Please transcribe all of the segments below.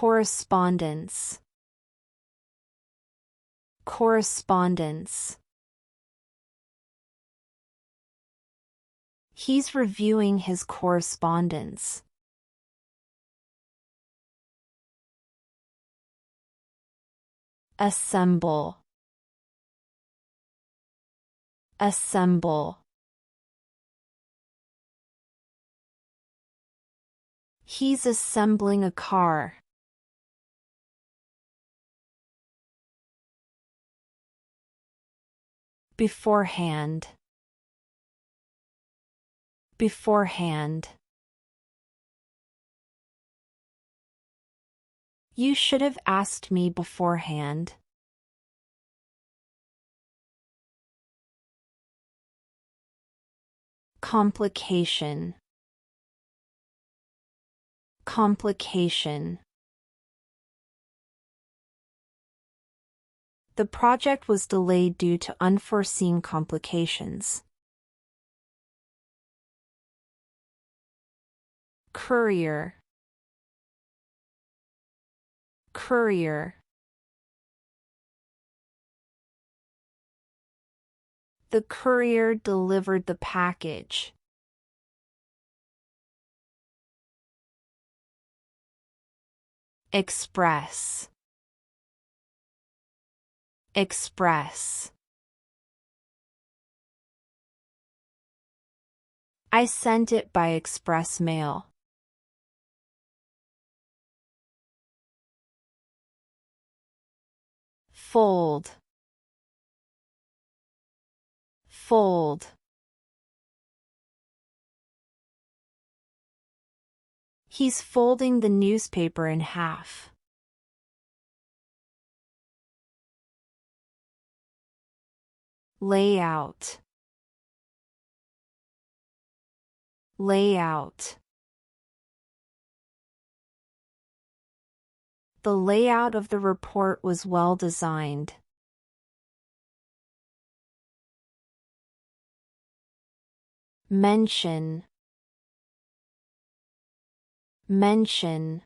Correspondence. Correspondence. He's reviewing his correspondence. Assemble. Assemble. He's assembling a car. Beforehand. Beforehand. You should have asked me beforehand. Complication. Complication. The project was delayed due to unforeseen complications. Courier. Courier. The courier delivered the package. Express. Express. I sent it by express mail. Fold. Fold. He's folding the newspaper in half. Layout. Layout. The layout of the report was well designed. Mention. Mention.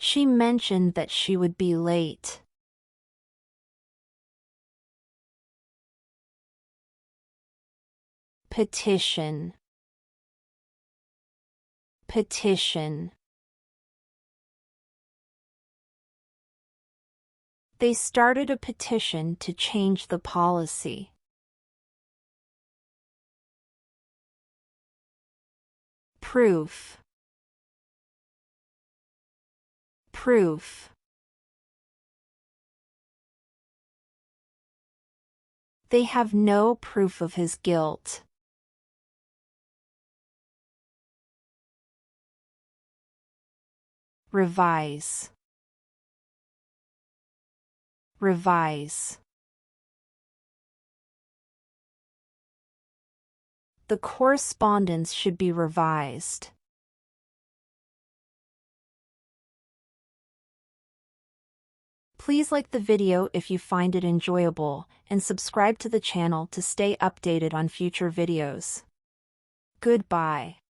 She mentioned that she would be late. Petition. Petition. They started a petition to change the policy. Proof. Proof. They have no proof of his guilt. Revise. Revise. The correspondence should be revised. Please like the video if you find it enjoyable, and subscribe to the channel to stay updated on future videos. Goodbye.